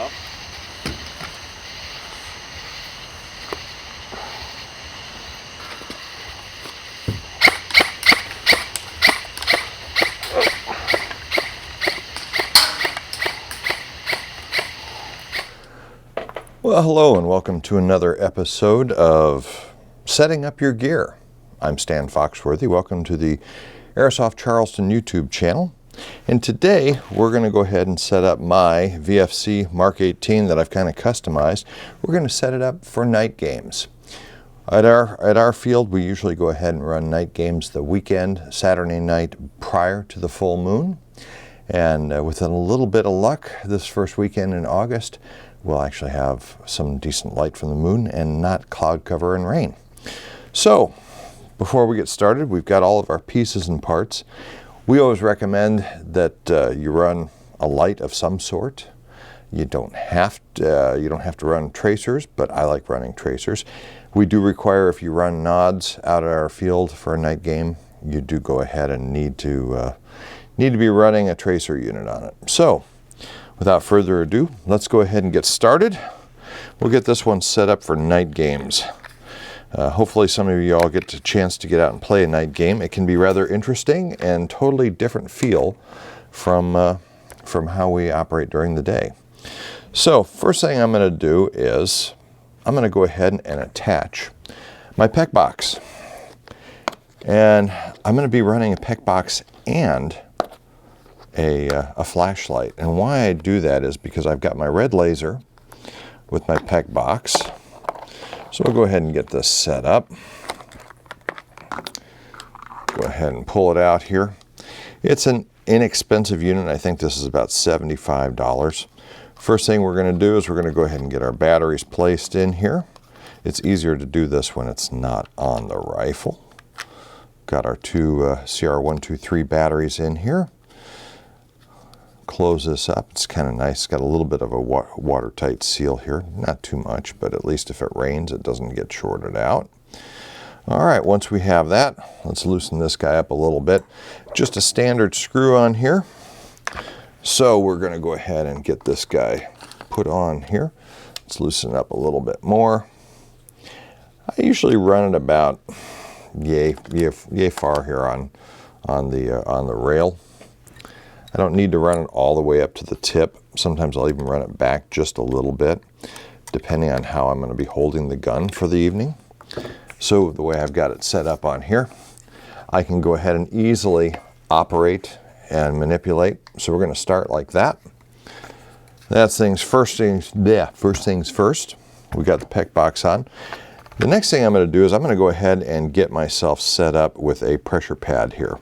up. Well, hello and welcome to another episode of Setting Up Your Gear. I'm Stan Foxworthy. Welcome to the Airsoft Charleston YouTube channel. And today we're going to go ahead and set up my VFC Mark 18 that I've kind of customized. We're going to set it up for night games. At our field, we usually go ahead and run night games the weekend, Saturday night prior to the full moon. And with a little bit of luck, this first weekend in August, we'll actually have some decent light from the moon and not cloud cover and rain. So, before we get started, we've got all of our pieces and parts. We always recommend that you run a light of some sort. You don't have to run tracers, but I like running tracers. We do require, if you run nods out at our field for a night game, you do go ahead and need to be running a tracer unit on it. So, without further ado, let's go ahead and get started. We'll get this one set up for night games. Hopefully some of you all get a chance to get out and play a night game. It can be rather interesting and totally different feel from how we operate during the day. So first thing I'm going to do is I'm going to go ahead and attach my PEC box. And I'm going to be running a PEC box and a flashlight. And why I do that is because I've got my red laser with my PEC box. So we'll go ahead and get this set up. Go ahead and pull it out here. It's an inexpensive unit. I think this is about $75. First thing we're going to do is we're going to go ahead and get our batteries placed in here. It's easier to do this when it's not on the rifle. Got our two CR123 batteries in here. Close this up. It's kind of nice. It's got a little bit of a watertight seal here. Not too much, but at least if it rains, it doesn't get shorted out. All right, once we have that, let's loosen this guy up a little bit. Just a standard screw on here. So we're going to go ahead and get this guy put on here. Let's loosen it up a little bit more. I usually run it about yay far here on the rail. I don't need to run it all the way up to the tip. Sometimes I'll even run it back just a little bit, depending on how I'm going to be holding the gun for the evening. So the way I've got it set up on here, I can go ahead and easily operate and manipulate. So we're going to start like that. That's first things first. We got the PEC box on. The next thing I'm going to do is I'm going to go ahead and get myself set up with a pressure pad here.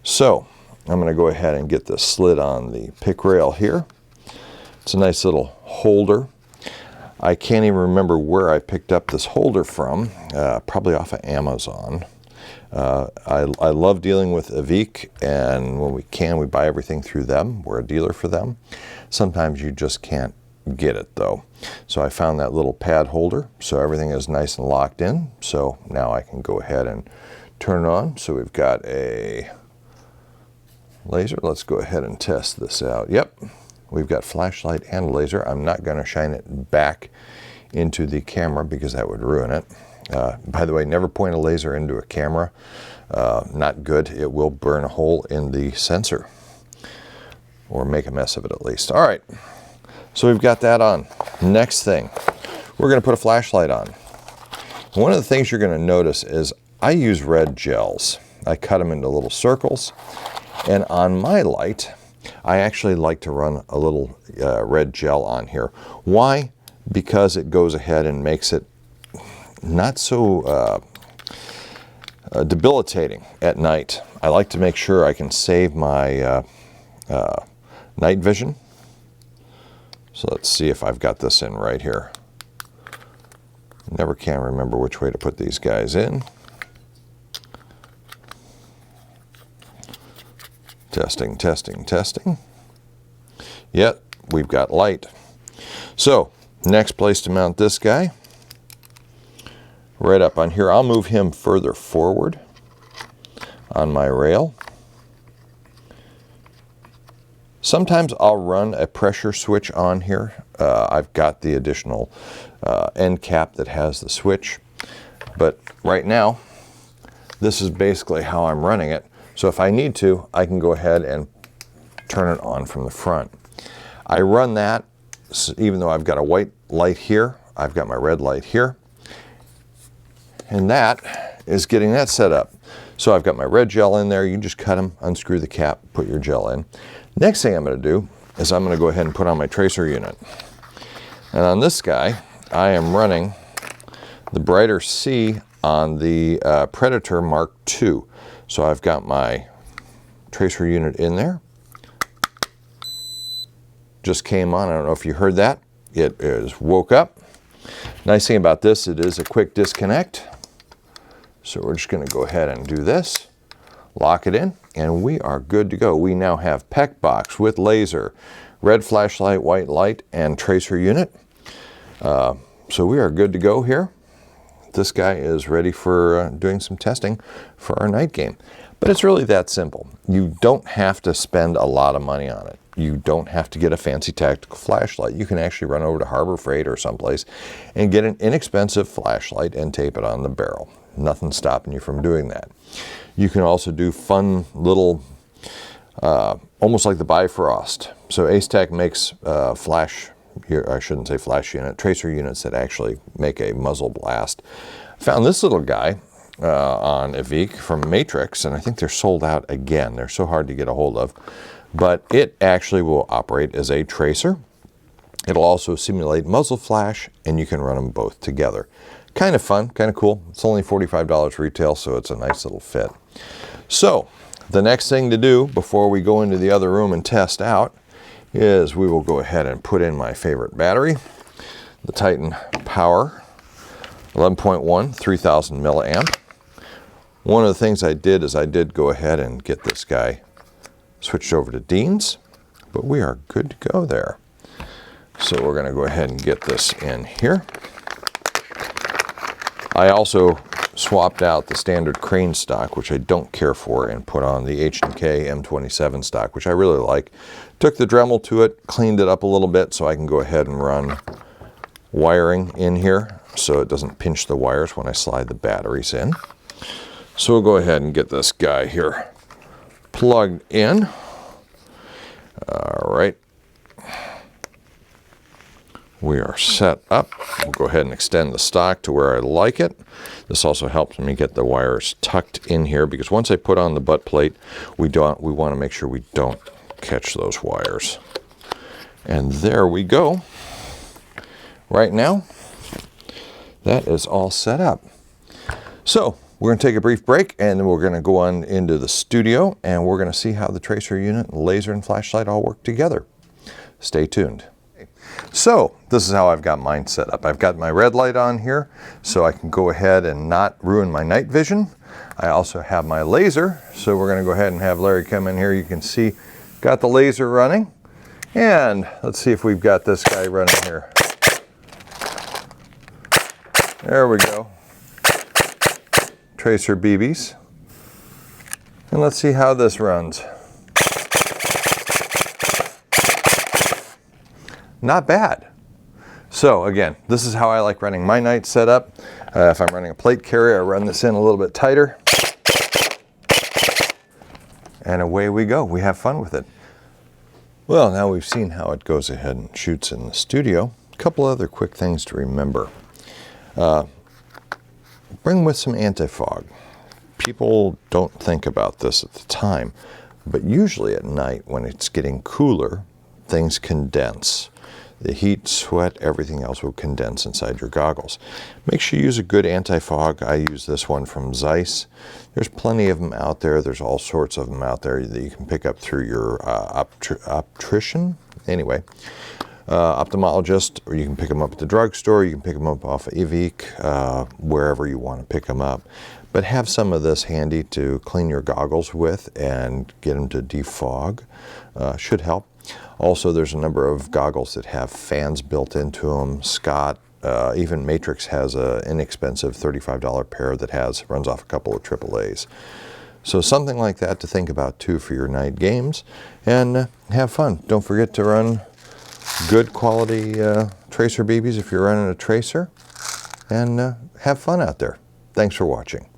So I'm going to go ahead and get this slid on the pick rail here. It's a nice little holder. I can't even remember where I picked up this holder from, probably off of Amazon. I love dealing with Avic, and when we can, we buy everything through them. We're a dealer for them. Sometimes you just can't get it though. So I found that little pad holder, so everything is nice and locked in. So now I can go ahead and turn it on. So we've got a laser. Let's go ahead and test this out. Yep, we've got flashlight and laser. I'm not going to shine it back into the camera because that would ruin it. By the way, never point a laser into a camera. Not good. It will burn a hole in the sensor or make a mess of it at least. All right, so we've got that on. Next thing, we're going to put a flashlight on. One of the things you're going to notice is I use red gels. I cut them into little circles. And on my light, I actually like to run a little red gel on here. Why? Because it goes ahead and makes it not so debilitating at night. I like to make sure I can save my night vision. So let's see if I've got this in right here. Never can remember which way to put these guys in. Testing, testing, testing. Yep, we've got light. So, next place to mount this guy, right up on here. I'll move him further forward on my rail. Sometimes I'll run a pressure switch on here I've got the additional end cap that has the switch. But right now, this is basically how I'm running it. So if I need to, I can go ahead and turn it on from the front. I run that, even though I've got a white light here, I've got my red light here. And that is getting that set up. So I've got my red gel in there. You just cut them, unscrew the cap, put your gel in. Next thing I'm going to do is I'm going to go ahead and put on my tracer unit. And on this guy, I am running the Brighter C on the Predator Mark II. So I've got my tracer unit in there. Just came on. I don't know if you heard that. It is woke up. Nice thing about this, it is a quick disconnect. So we're just going to go ahead and do this, lock it in, and we are good to go. We now have PEC box with laser, red flashlight, white light, and tracer unit. So we are good to go here. This guy is ready for doing some testing for our night game. But it's really that simple. You don't have to spend a lot of money on it. You don't have to get a fancy tactical flashlight. You can actually run over to Harbor Freight or someplace and get an inexpensive flashlight and tape it on the barrel. Nothing's stopping you from doing that. You can also do fun little, almost like the Bifrost. So Ace-Tech makes I shouldn't say flash unit, tracer units that actually make a muzzle blast. Found this little guy on AEG from Matrix, and I think they're sold out again. They're so hard to get a hold of. But it actually will operate as a tracer. It'll also simulate muzzle flash, and you can run them both together. Kind of fun, kind of cool. It's only $45 retail, so it's a nice little fit. So the next thing to do before we go into the other room and test out is we will go ahead and put in my favorite battery, the Titan Power 11.1 3000 milliamp. One of the things I did is I did go ahead and get this guy switched over to Dean's, but we are good to go there. So we're going to go ahead and get this in here. I also swapped out the standard Crane stock, which I don't care for, and put on the H&K M27 stock, which I really like. Took the Dremel to it, cleaned it up a little bit so I can go ahead and run wiring in here so it doesn't pinch the wires when I slide the batteries in. So we'll go ahead and get this guy here plugged in. All right. We are set up. We'll go ahead and extend the stock to where I like it. This also helps me get the wires tucked in here, because once I put on the butt plate, we want to make sure we don't catch those wires. And there we go. Right now, that is all set up. So we're going to take a brief break, and then we're going to go on into the studio, and we're going to see how the tracer unit, laser, and flashlight all work together. Stay tuned. So this is how I've got mine set up. I've got my red light on here so I can go ahead and not ruin my night vision. I also have my laser, so we're going to go ahead and have Larry come in here. You can see, got the laser running. And let's see if we've got this guy running here. There we go. Tracer BBs. And let's see how this runs. Not bad. So again, this is how I like running my night setup. If I'm running a plate carrier, I run this in a little bit tighter. And away we go. We have fun with it. Well, now we've seen how it goes ahead and shoots in the studio. A couple other quick things to remember. Bring with some anti-fog. People don't think about this at the time, but usually at night when it's getting cooler, things condense. The heat, sweat, everything else will condense inside your goggles. Make sure you use a good anti-fog. I use this one from Zeiss. There's plenty of them out there. There's all sorts of them out there that you can pick up through your optician. Anyway, ophthalmologist, or you can pick them up at the drugstore. You can pick them up off of AEG, wherever you want to pick them up. But have some of this handy to clean your goggles with and get them to defog. Should help. Also, there's a number of goggles that have fans built into them. Scott, even Matrix has an inexpensive $35 pair that runs off a couple of AAAs. So something like that to think about too for your night games, and have fun. Don't forget to run good quality tracer BBs if you're running a tracer, and have fun out there. Thanks for watching.